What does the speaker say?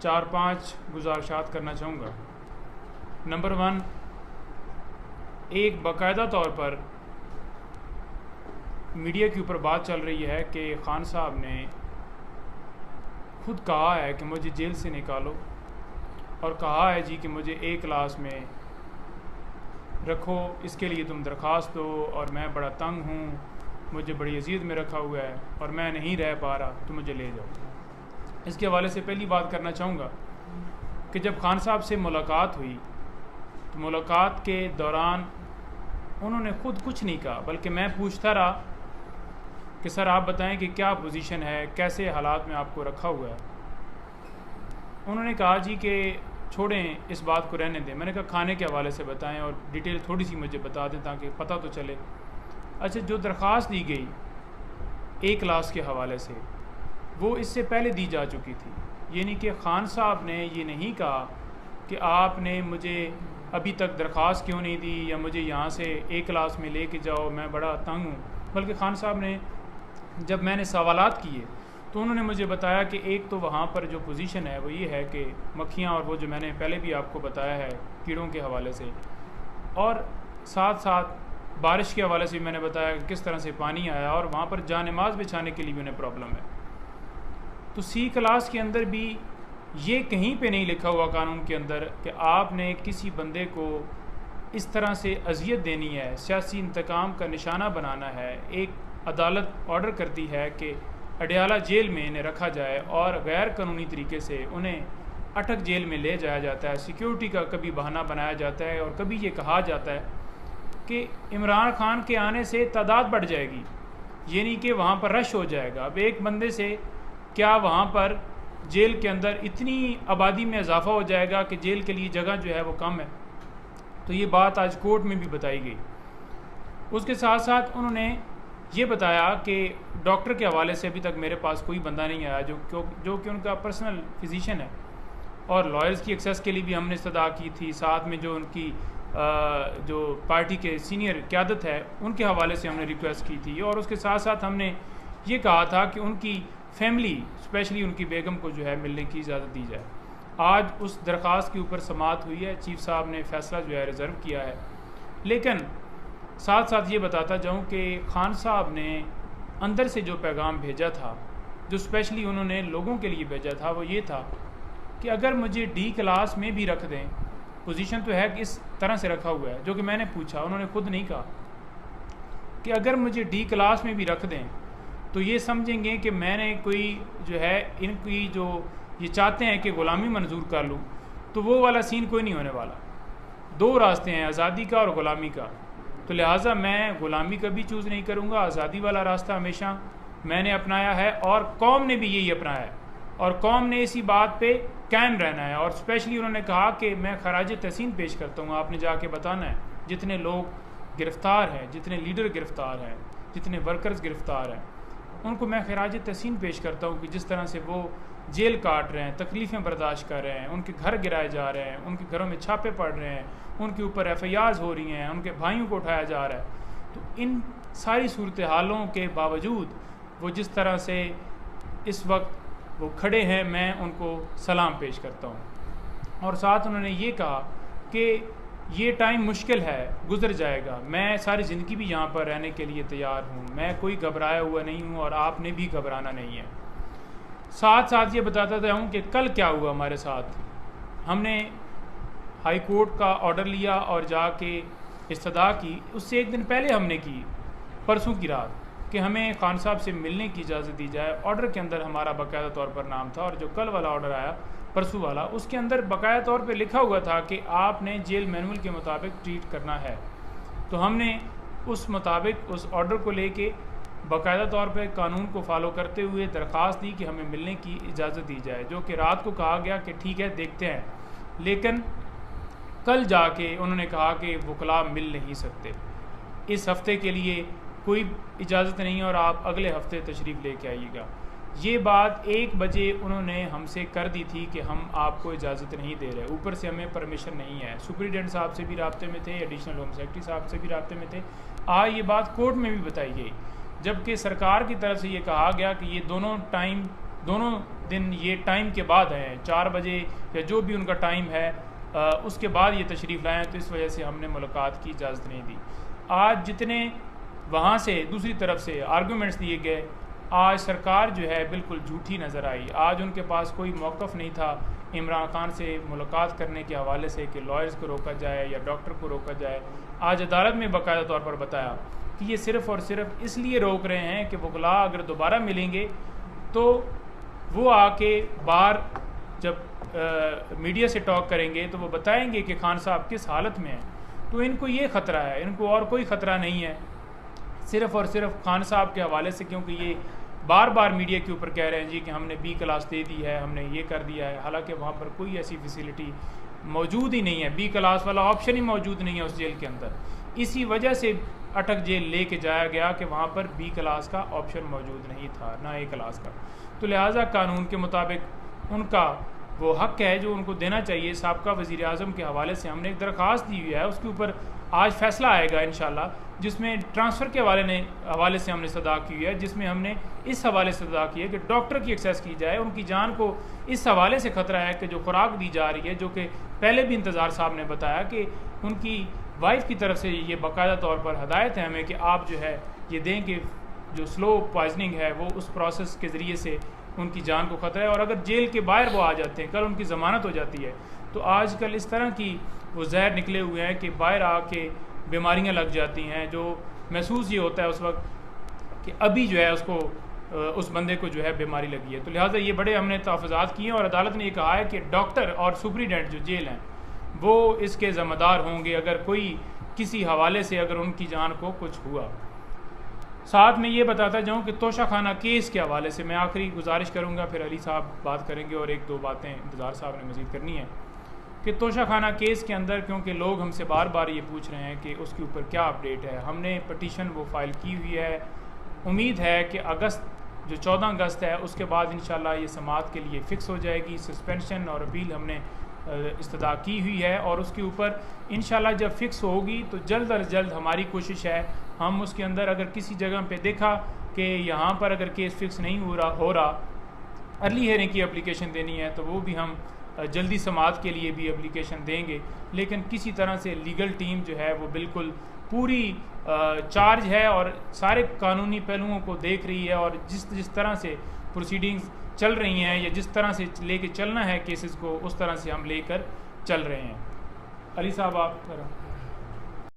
4-5 गुजारिशात करना चाहूँगा। नंबर 1, एक बाकायदा तौर पर मीडिया के ऊपर बात चल रही है कि ख़ान साहब ने खुद कहा है कि मुझे जेल से निकालो, और कहा है जी कि मुझे A क्लास में रखो, इसके लिए तुम दरख्वास्त दो, और मैं बड़ा तंग हूँ, मुझे बड़ी अजीज़ में रखा हुआ है और मैं नहीं रह पा रहा, तो मुझे ले जाओ। इसके हवाले से पहली बात करना चाहूँगा कि जब ख़ान साहब से मुलाकात हुई तो मुलाकात के दौरान उन्होंने ख़ुद कुछ नहीं कहा, बल्कि मैं पूछता रहा कि सर आप बताएं कि क्या पोजीशन है, कैसे हालात में आपको रखा हुआ है। उन्होंने कहा जी कि छोड़ें, इस बात को रहने दें। मैंने कहा खाने के हवाले से बताएं और डिटेल थोड़ी सी मुझे बता दें ताकि पता तो चले। अच्छा, जो दरख्वास्त दी गई A क्लास के हवाले से वो इससे पहले दी जा चुकी थी, यानी कि ख़ान साहब ने ये नहीं कहा कि आपने मुझे अभी तक दरख्वास्त क्यों नहीं दी या मुझे यहाँ से A क्लास में ले के जाओ, मैं बड़ा तंग हूँ। बल्कि ख़ान साहब ने जब मैंने सवालात किए तो उन्होंने मुझे बताया कि एक तो वहाँ पर जो पोजीशन है वो ये है कि मक्खियाँ, और वो जो मैंने पहले भी आपको बताया है कीड़ों के हवाले से, और साथ साथ बारिश के हवाले से भी मैंने बताया कि किस तरह से पानी आया और वहाँ पर जानेमाज़ बिछाने के लिए भी उन्हें प्रॉब्लम है। तो C क्लास के अंदर भी ये कहीं पे नहीं लिखा हुआ कानून के अंदर कि आपने किसी बंदे को इस तरह से अजियत देनी है, सियासी इंतकाम का निशाना बनाना है। एक अदालत ऑर्डर करती है कि अडयाला जेल में इन्हें रखा जाए और गैर कानूनी तरीके से उन्हें अटक जेल में ले जाया जाता है। सिक्योरिटी का कभी बहाना बनाया जाता है और कभी ये कहा जाता है कि इमरान खान के आने से तादाद बढ़ जाएगी, यानी कि वहाँ पर रश हो जाएगा। अब एक बंदे से क्या वहाँ पर जेल के अंदर इतनी आबादी में इजाफा हो जाएगा कि जेल के लिए जगह जो है वो कम है। तो ये बात आज कोर्ट में भी बताई गई। उसके साथ साथ उन्होंने ये बताया कि डॉक्टर के हवाले से अभी तक मेरे पास कोई बंदा नहीं आया जो कि उनका पर्सनल फिजिशियन है, और लॉयर्स की एक्सेस के लिए भी हमने इस्तदा की थी। साथ में जो उनकी जो पार्टी के सीनियर क़यादत है उनके हवाले से हमने रिक्वेस्ट की थी, और उसके साथ साथ हमने ये कहा था कि उनकी फैमिली, स्पेशली उनकी बेगम को जो है मिलने की इजाज़त दी जाए। आज उस दरख्वास्त के ऊपर समाअत हुई है, चीफ साहब ने फ़ैसला जो है रिज़र्व किया है। लेकिन साथ साथ ये बताता जाऊँ कि ख़ान साहब ने अंदर से जो पैगाम भेजा था, जो स्पेशली उन्होंने लोगों के लिए भेजा था, वो ये था कि अगर मुझे D क्लास में भी रख दें, पोजीशन तो है कि इस तरह से रखा हुआ है, जो कि मैंने पूछा, उन्होंने खुद नहीं कहा कि अगर मुझे D क्लास में भी रख दें तो ये समझेंगे कि मैंने कोई जो है इनकी जो ये चाहते हैं कि ग़ुलामी मंजूर कर लूँ, तो वो वाला सीन कोई नहीं होने वाला। दो रास्ते हैं, आज़ादी का और ग़ुलामी का। तो लिहाजा मैं ग़ुलामी का भी चूज़ नहीं करूँगा, आज़ादी वाला रास्ता हमेशा मैंने अपनाया है और कौम ने भी यही अपनाया है, और कौम ने इसी बात पे कायम रहना है। और स्पेशली उन्होंने कहा कि मैं खराज तहसीन पेश करता हूँ, आपने जाके बताना है जितने लोग गिरफ़्तार हैं, जितने लीडर गिरफ़्तार हैं, जितने वर्कर्स गिरफ़्तार हैं, उनको मैं खराज तहसीन पेश करता हूँ कि जिस तरह से वो जेल काट रहे हैं, तकलीफ़ें बर्दाश्त कर रहे हैं, उनके घर गिराए जा रहे हैं, उनके घरों में छापे पड़ रहे हैं, उनके ऊपर FIRs हो रही हैं, उनके भाइयों को उठाया जा रहा है। तो इन सारी सूरत हालों के बावजूद वो जिस तरह से इस वक्त वो खड़े हैं, मैं उनको सलाम पेश करता हूँ। और साथ उन्होंने ये कहा कि ये टाइम मुश्किल है, गुजर जाएगा, मैं सारी ज़िंदगी भी यहाँ पर रहने के लिए तैयार हूँ, मैं कोई घबराया हुआ नहीं हूँ और आपने भी घबराना नहीं है। साथ साथ ये बताता जाऊँ कि कल क्या हुआ हमारे साथ। हमने हाई कोर्ट का ऑर्डर लिया और जाके इस्तदा की, उससे एक दिन पहले हमने की, परसों की रात, कि हमें ख़ान साहब से मिलने की इजाज़त दी जाए। ऑर्डर के अंदर हमारा बाकायदा तौर पर नाम था, और जो कल वाला ऑर्डर आया परसों वाला, उसके अंदर बाकायदा तौर पे लिखा हुआ था कि आपने जेल मैनुअल के मुताबिक ट्रीट करना है। तो हमने उस मुताबिक उस ऑर्डर को लेके बाकायदा तौर पे कानून को फॉलो करते हुए दरख्वास्त दी कि हमें मिलने की इजाज़त दी जाए, जो कि रात को कहा गया कि ठीक है देखते हैं। लेकिन कल जाके उन्होंने कहा कि वकला मिल नहीं सकते, इस हफ़्ते के लिए कोई इजाज़त नहीं और आप अगले हफ्ते तशरीफ़ लेके आइएगा। ये बात 1 बजे उन्होंने हमसे कर दी थी कि हम आपको इजाज़त नहीं दे रहे, ऊपर से हमें परमिशन नहीं है। सुपरिटेंडेंट साहब से भी राब्ते में थे, एडिशनल होम सेक्रेटरी साहब से भी राब्ते में थे। आज ये बात कोर्ट में भी बताई गई, जबकि सरकार की तरफ से ये कहा गया कि ये दोनों टाइम दोनों दिन ये टाइम के बाद हैं, 4 बजे या जो भी उनका टाइम है उसके बाद ये तशरीफ़ लाएँ, तो इस वजह से हमने मुलाकात की इजाज़त नहीं दी। आज जितने वहाँ से दूसरी तरफ से आर्गूमेंट्स दिए गए, आज सरकार जो है बिल्कुल झूठी नज़र आई। आज उनके पास कोई मौक़िफ़ नहीं था इमरान खान से मुलाकात करने के हवाले से कि लॉयर्स को रोका जाए या डॉक्टर को रोका जाए। आज अदालत में बाकायदा तौर पर बताया कि ये सिर्फ़ और सिर्फ इसलिए रोक रहे हैं कि वकला अगर दोबारा मिलेंगे तो वो आके बाहर जब मीडिया से टॉक करेंगे तो वो बताएंगे कि खान साहब किस हालत में हैं। तो इनको ये ख़तरा है, इनको और कोई ख़तरा नहीं है, सिर्फ़ और सिर्फ खान साहब के हवाले से, क्योंकि ये बार बार मीडिया के ऊपर कह रहे हैं जी कि हमने B क्लास दे दी है, हमने ये कर दिया है, हालांकि वहाँ पर कोई ऐसी फैसिलिटी मौजूद ही नहीं है, B क्लास वाला ऑप्शन ही मौजूद नहीं है उस जेल के अंदर। इसी वजह से अटक जेल लेके जाया गया कि वहाँ पर B क्लास का ऑप्शन मौजूद नहीं था, ना A क्लास का। तो लिहाजा कानून के मुताबिक उनका वो हक़ है जो उनको देना चाहिए। साबका वज़ीर आज़म के हवाले से हमने एक दरख्वास्त दी हुई है, उसके ऊपर आज फ़ैसला आएगा इंशाल्लाह, जिसमें ट्रांसफ़र के हवाले से हमने सदा की हुई है, जिसमें हमने इस हवाले से सदा की है कि डॉक्टर की एक्सेस की जाए। उनकी जान को इस हवाले से ख़तरा है कि जो खुराक दी जा रही है, जो कि पहले भी इंतज़ार साहब ने बताया कि उनकी वाइफ की तरफ से ये बाकायदा तौर पर हदायत है हमें कि आप जो है ये दें कि जो स्लो पॉइजनिंग है वो उस प्रोसेस के ज़रिए से उनकी जान को ख़तरा है। और अगर जेल के बाहर वो आ जाते हैं, कल उनकी ज़मानत हो जाती है, तो आजकल इस तरह की वो जहर निकले हुए हैं कि बाहर आके बीमारियां लग जाती हैं। जो महसूस ये होता है उस वक्त कि अभी जो है उसको उस बंदे को जो है बीमारी लगी है। तो लिहाजा ये बड़े हमने तहफ़्फ़ुज़ात किए और अदालत ने ये कहा है कि डॉक्टर और सुपरिटेंडेंट जो जेल हैं वो इसके ज़िम्मेदार होंगे अगर कोई किसी हवाले से अगर उनकी जान को कुछ हुआ। साथ में ये बताता जाऊँ कि तोशा खाना केस के हवाले से मैं आखिरी गुजारिश करूँगा, फिर अली साहब बात करेंगे और एक दो बातें इंतज़ार साहब ने मज़ीद करनी है कि तोशा खाना केस के अंदर, क्योंकि लोग हमसे बार बार ये पूछ रहे हैं कि उसके ऊपर क्या अपडेट है, हमने पटिशन वो फाइल की हुई है। उम्मीद है कि अगस्त जो 14 अगस्त है उसके बाद इंशाल्लाह ये समाअत के लिए फ़िक्स हो जाएगी। सस्पेंशन और अपील हमने इस्तदा की हुई है और उसके ऊपर इंशाल्लाह जब फ़िक्स होगी तो जल्द अज जल्द हमारी कोशिश है हम उसके अंदर अगर किसी जगह पे देखा कि यहाँ पर अगर केस फ़िक्स नहीं हो रहा अर्ली हियरिंग की एप्लीकेशन देनी है तो वो भी हम जल्दी समाअत के लिए भी एप्लीकेशन देंगे। लेकिन किसी तरह से लीगल टीम जो है वो बिल्कुल पूरी चार्ज है और सारे कानूनी पहलुओं को देख रही है और जिस तरह से प्रोसीडिंग्स चल रही हैं या जिस तरह से लेके चलना है केसेस को उस तरह से हम लेकर चल रहे हैं। अली साहब आप